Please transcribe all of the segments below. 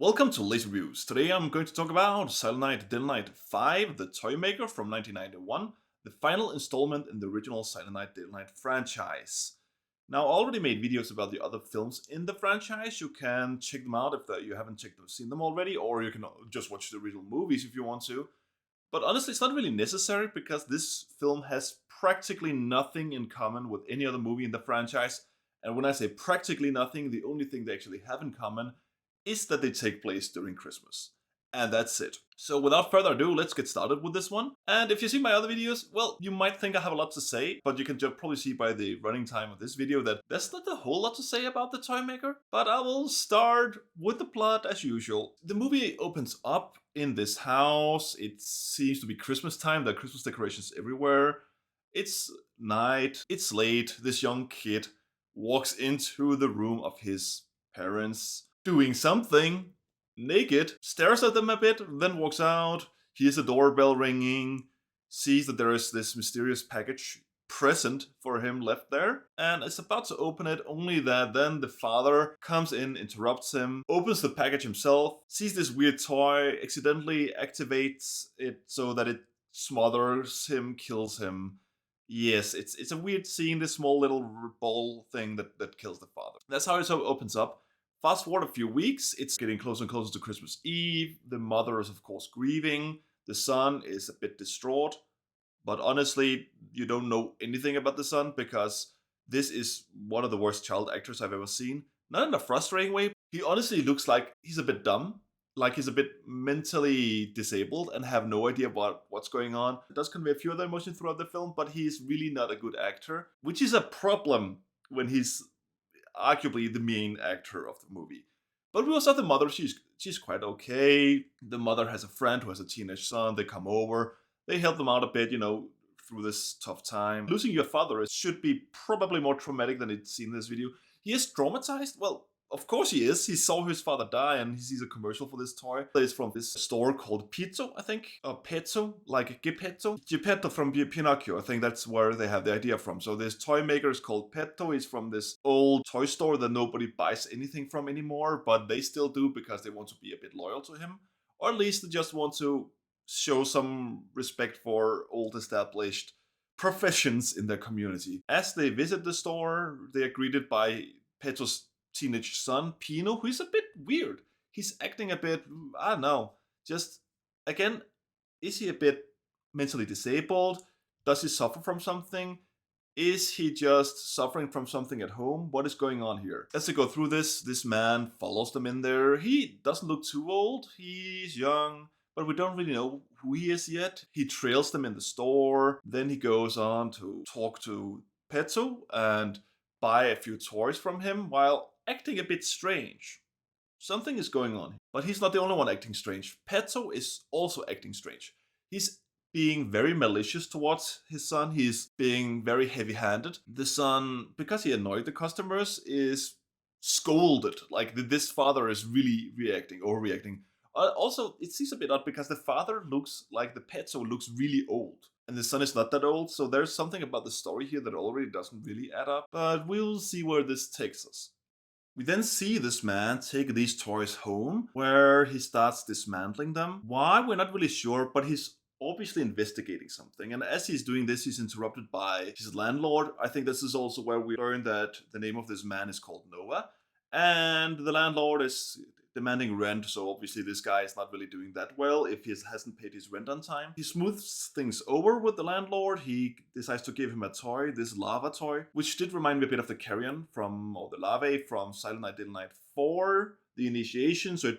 Welcome to lazyreviews. Today I'm going to talk about Silent Night, Deadly Night 5, the toy maker from 1991, the final installment in the original Silent Night, Deadly Night franchise. Now, I already made videos about the other films in the franchise. You can check them out if you haven't seen them already, or you can just watch the original movies if you want to. But honestly, it's not really necessary because this film has practically nothing in common with any other movie in the franchise. And when I say practically nothing, the only thing they actually have in common is that they take place during Christmas. And that's it. So without further ado, let's get started with this one. And if you see my other videos, well, you might think I have a lot to say, but you can just probably see by the running time of this video that there's not a whole lot to say about the toy maker. But I will start with the plot as usual. The movie opens up in this house. It seems to be Christmas time. There are Christmas decorations everywhere. It's night. It's late. This young kid walks into the room of his parents doing something, naked, stares at them a bit, then walks out, hears a doorbell ringing, sees that there is this mysterious package present for him left there, and is about to open it, only that then the father comes in, interrupts him, opens the package himself, sees this weird toy, accidentally activates it so that it smothers him, kills him. Yes, it's a weird scene, this small little ball thing that kills the father. That's how it so opens up. Fast forward a few weeks, it's getting closer and closer to Christmas Eve. The mother is, of course, grieving. The son is a bit distraught. But honestly, you don't know anything about the son because this is one of the worst child actors I've ever seen. Not in a frustrating way. He honestly looks like he's a bit dumb. Like he's a bit mentally disabled and have no idea what's going on. It does convey a few other emotions throughout the film, but he's really not a good actor, which is a problem when he's arguably the main actor of the movie. But we also have the mother. She's quite okay. The mother has a friend who has a teenage son. They come over. They help them out a bit, through this tough time. Losing your father should be probably more traumatic than it's seen in this video. He is traumatized. Well, of course he is. He saw his father die, and he sees a commercial for this toy that is from this store called Pizzo, I think. Or Pezzo, like Geppetto. Geppetto from Pinocchio. I think that's where they have the idea from. So this toy maker is called Petto. He's from this old toy store that nobody buys anything from anymore, but they still do because they want to be a bit loyal to him. Or at least they just want to show some respect for old established professions in their community. As they visit the store, they are greeted by Petto's teenage son, Pino, who is a bit weird. He's acting a bit, I don't know, just, again, is he a bit mentally disabled? Does he suffer from something? Is he just suffering from something at home? What is going on here? As they go through this man follows them in there. He doesn't look too old. He's young, but we don't really know who he is yet. He trails them in the store. Then he goes on to talk to Petto and buy a few toys from him while acting a bit strange. Something is going on. But he's not the only one acting strange. Petto is also acting strange. He's being very malicious towards his son. He's being very heavy-handed. The son, because he annoyed the customers, is scolded. Like this father is really overreacting. Also, it seems a bit odd because the father looks like the Petto looks really old. And the son is not that old, so there's something about the story here that already doesn't really add up. But we'll see where this takes us. We then see this man take these toys home, where he starts dismantling them. Why? We're not really sure, but he's obviously investigating something. And as he's doing this, he's interrupted by his landlord. I think this is also where we learn that the name of this man is called Noah. And the landlord is demanding rent, so obviously this guy is not really doing that well if he hasn't paid his rent on time. He smooths things over with the landlord. He decides to give him a toy, this lava toy, which did remind me a bit of the carrion or the larvae from Silent Night, Deadly Night 4, the initiation, so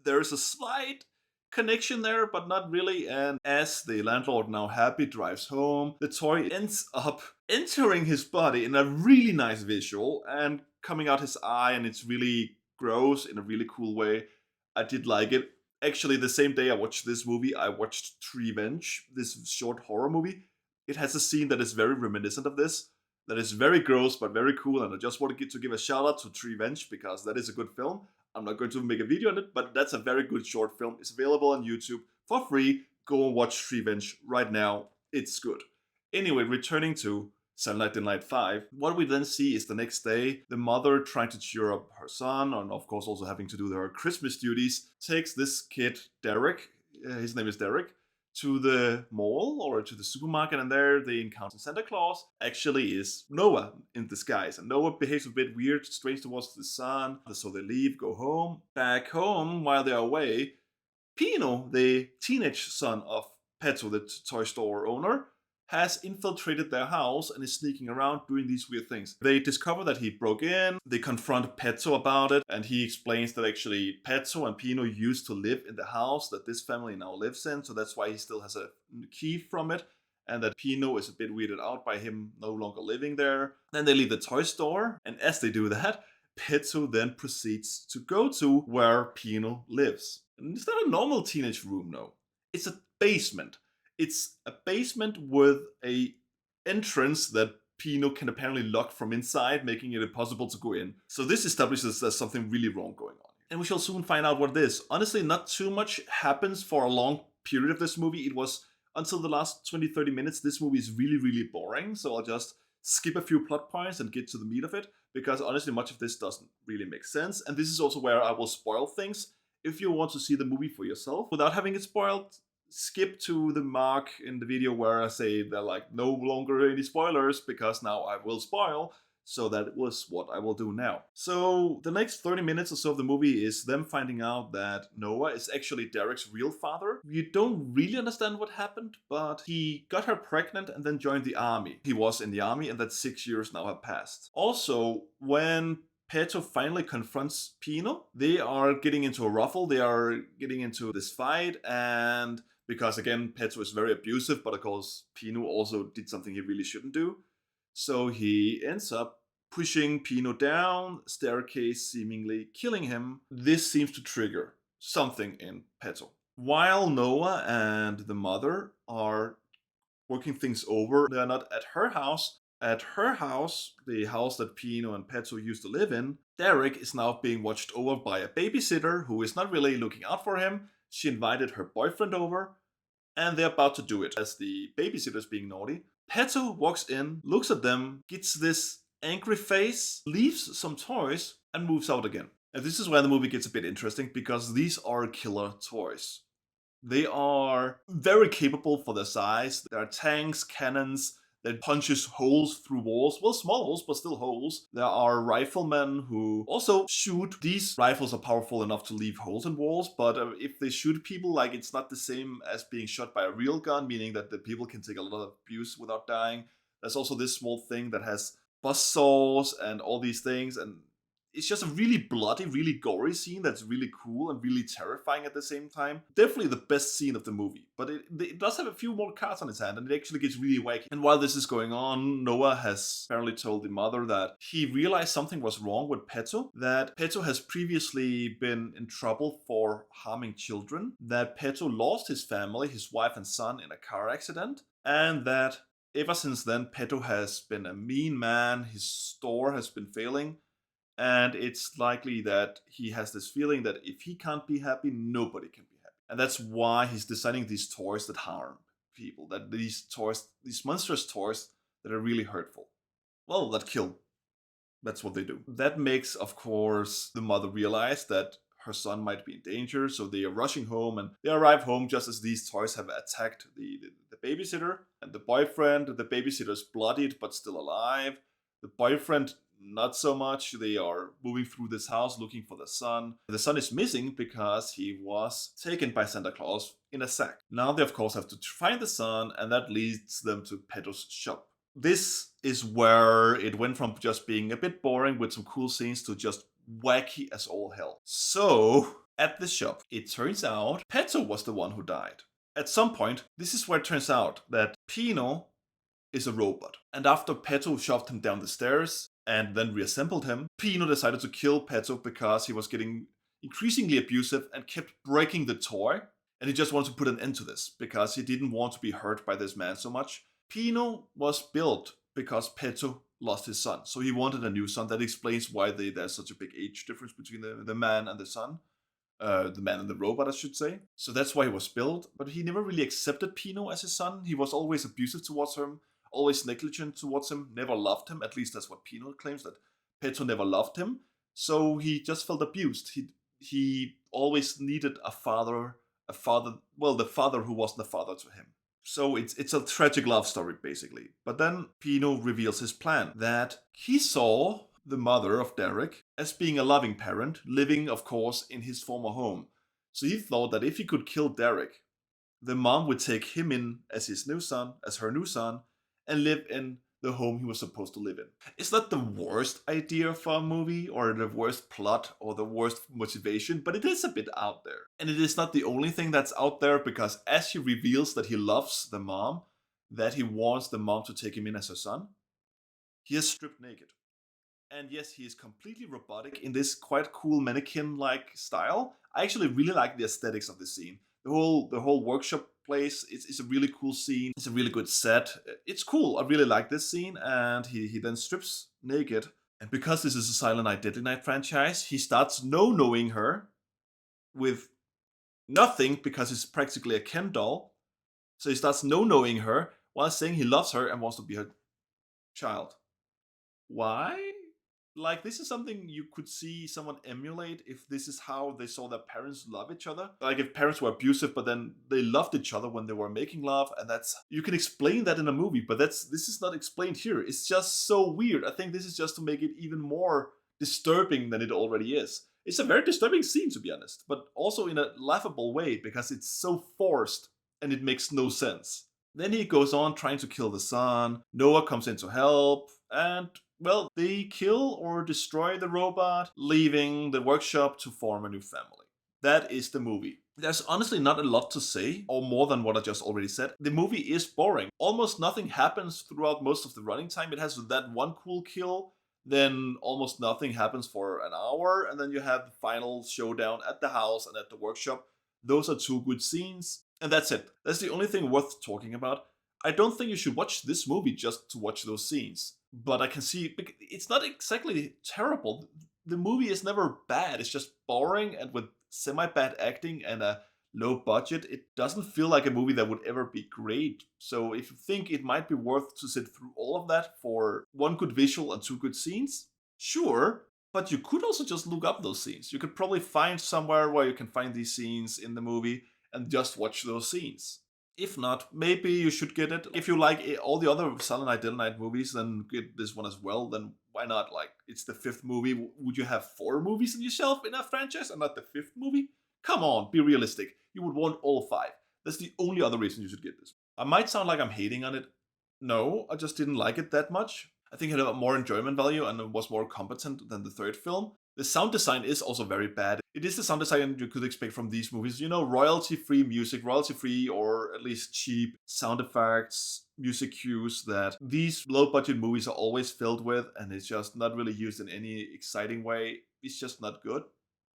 there's a slight connection there, but not really. And as the landlord, now happy, drives home, the toy ends up entering his body in a really nice visual and coming out his eye, and it's really gross in a really cool way. I did like it. Actually, the same day I watched this movie, I watched Revenge, this short horror movie. It has a scene that is very reminiscent of this, that is very gross but very cool, and I just wanted to give a shout out to Revenge because that is a good film. I'm not going to make a video on it, but that's a very good short film. It's available on YouTube for free. Go and watch Revenge right now. It's good. Anyway, returning to Saturday Night Dead Night 5. What we then see is the next day, the mother trying to cheer up her son, and of course also having to do her Christmas duties, takes this kid, Derek, his name is Derek, to the mall or to the supermarket, and there they encounter Santa Claus. Actually is Noah in disguise, and Noah behaves a bit weird, strange towards the son, so they leave, go home. Back home, while they're away, Pino, the teenage son of Petto, the toy store owner, has infiltrated their house and is sneaking around doing these weird things. They discover that he broke in, they confront Petto about it, and he explains that actually Petto and Pino used to live in the house that this family now lives in, so that's why he still has a key from it, and that Pino is a bit weirded out by him no longer living there. Then they leave the toy store, and as they do that, Petto then proceeds to go to where Pino lives. And it's not a normal teenage room, no. It's a basement. It's a basement with a entrance that Pino can apparently lock from inside, making it impossible to go in. So this establishes there's something really wrong going on. And we shall soon find out what it is. Honestly, not too much happens for a long period of this movie. It was until the last 20-30 minutes, this movie is really, really boring. So I'll just skip a few plot points and get to the meat of it, because honestly, much of this doesn't really make sense. And this is also where I will spoil things. If you want to see the movie for yourself without having it spoiled, skip to the mark in the video where I say they're like no longer any spoilers, because now I will spoil. So that was what I will do now. So the next 30 minutes or so of the movie is them finding out that Noah is actually Derek's real father. You don't really understand what happened, but he got her pregnant and then joined the army. He was in the army, and that 6 years now have passed. Also, when Petto finally confronts Pino, they are getting into a ruffle, they are getting into this fight, and because again, Petto is very abusive, but of course Pino also did something he really shouldn't do. So he ends up pushing Pino down the staircase, seemingly killing him. This seems to trigger something in Petto. While Noah and the mother are working things over, they are not at her house. At her house, the house that Pino and Petto used to live in, Derek is now being watched over by a babysitter who is not really looking out for him. She invited her boyfriend over, and they're about to do it. As the babysitter's being naughty, Petto walks in, looks at them, gets this angry face, leaves some toys, and moves out again. And this is where the movie gets a bit interesting, because these are killer toys. They are very capable for their size. There are tanks, cannons that punches holes through walls. Well, small holes, but still holes. There are riflemen who also shoot. These rifles are powerful enough to leave holes in walls, but if they shoot people, like, it's not the same as being shot by a real gun, meaning that the people can take a lot of abuse without dying. There's also this small thing that has buzzsaws and all these things, and it's just a really bloody, really gory scene that's really cool and really terrifying at the same time. Definitely the best scene of the movie, but it does have a few more cards on its hand, and it actually gets really wacky. And while this is going on, Noah has apparently told the mother that he realized something was wrong with Petto, that Petto has previously been in trouble for harming children, that Petto lost his family, his wife and son, in a car accident, and that ever since then, Petto has been a mean man, his store has been failing, and it's likely that he has this feeling that if he can't be happy, nobody can be happy. And that's why he's designing these toys that harm people, that these toys, these monstrous toys that are really hurtful. Well, that kill. That's what they do. That makes, of course, the mother realize that her son might be in danger, so they are rushing home, and they arrive home just as these toys have attacked the babysitter and the boyfriend. The babysitter's bloodied but still alive. The boyfriend, not so much. They are moving through this house looking for the son. The son is missing because he was taken by Santa Claus in a sack. Now they, of course, have to find the son, and that leads them to Petto's shop. This is where it went from just being a bit boring with some cool scenes to just wacky as all hell. So, at the shop, it turns out Petto was the one who died. At some point, this is where it turns out that Pino is a robot. And after Petto shoved him down the stairs and then reassembled him, Pino decided to kill Petto because he was getting increasingly abusive and kept breaking the toy. And he just wanted to put an end to this because he didn't want to be hurt by this man so much. Pino was built because Petto lost his son. So he wanted a new son. That explains why there's such a big age difference between the man and the son. The man and the robot, I should say. So that's why he was built. But he never really accepted Pino as his son. He was always abusive towards him. always negligent towards him, never loved him. At least that's what Pino claims, that Petto never loved him. So he just felt abused. He always needed a father, the father who wasn't a father to him. So it's a tragic love story, basically. But then Pino reveals his plan, that he saw the mother of Derek as being a loving parent, living, of course, in his former home. So he thought that if he could kill Derek, the mom would take him in as her new son, and live in the home he was supposed to live in. It's not the worst idea for a movie, or the worst plot, or the worst motivation, but it is a bit out there. And it is not the only thing that's out there, because as he reveals that he loves the mom, that he wants the mom to take him in as her son, he is stripped naked. And yes, he is completely robotic in this quite cool mannequin-like style. I actually really like the aesthetics of the scene. The whole workshop place, it's a really cool scene. It's a really good set. It's cool. I really like this scene. And he then strips naked. And because this is a Silent Night, Deadly Night franchise, he starts knowing her with nothing, because it's practically a Ken doll. So he starts knowing her while saying he loves her and wants to be her child. Why? Like, this is something you could see someone emulate if this is how they saw their parents love each other. Like, if parents were abusive, but then they loved each other when they were making love, and you can explain that in a movie, but this is not explained here. It's just so weird. I think this is just to make it even more disturbing than it already is. It's a very disturbing scene, to be honest, but also in a laughable way, because it's so forced and it makes no sense. Then he goes on trying to kill the son. Noah comes in to help, and well, they kill or destroy the robot, leaving the workshop to form a new family. That is the movie. There's honestly not a lot to say, or more than what I just already said. The movie is boring. Almost nothing happens throughout most of the running time. It has that one cool kill, then almost nothing happens for an hour, and then you have the final showdown at the house and at the workshop. Those are two good scenes, and that's it. That's the only thing worth talking about. I don't think you should watch this movie just to watch those scenes. But I can see it's not exactly terrible. The movie is never bad. It's just boring, and with semi-bad acting and a low budget, it doesn't feel like a movie that would ever be great. So if you think it might be worth to sit through all of that for one good visual and two good scenes, sure. But you could also just look up those scenes. You could probably find somewhere where you can find these scenes in the movie and just watch those scenes. If not, maybe you should get it. If you like all the other Silent Night, Deadly Night movies, then get this one as well. Then why not? Like, it's the 5th movie. Would you have 4 movies on your shelf in a franchise and not the 5th movie? Come on, be realistic. You would want all 5. That's the only other reason you should get this. I might sound like I'm hating on it. No, I just didn't like it that much. I think it had more enjoyment value and it was more competent than the 3rd film. The sound design is also very bad. It is the sound design you could expect from these movies. You know, royalty-free music, royalty-free or at least cheap sound effects, music cues that these low-budget movies are always filled with, and it's just not really used in any exciting way. It's just not good.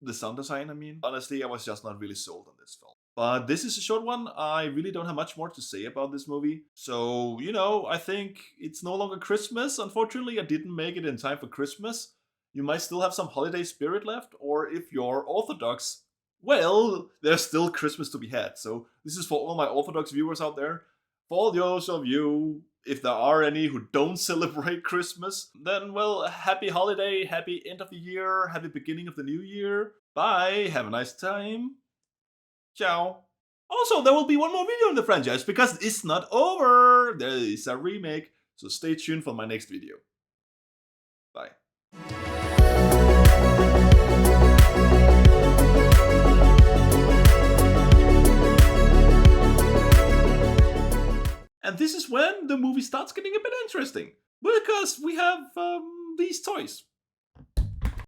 The sound design, I mean. Honestly, I was just not really sold on this film. But this is a short one. I really don't have much more to say about this movie. So, you know, I think it's no longer Christmas. Unfortunately, I didn't make it in time for Christmas. You might still have some holiday spirit left, or if you're Orthodox, well, there's still Christmas to be had. So this is for all my Orthodox viewers out there. For those of you, if there are any who don't celebrate Christmas, then, well, happy holiday, happy end of the year, happy beginning of the new year. Bye, have a nice time. Ciao. Also, there will be one more video in the franchise, because it's not over. There is a remake, so stay tuned for my next video. Bye. And this is when the movie starts getting a bit interesting, because we have these toys.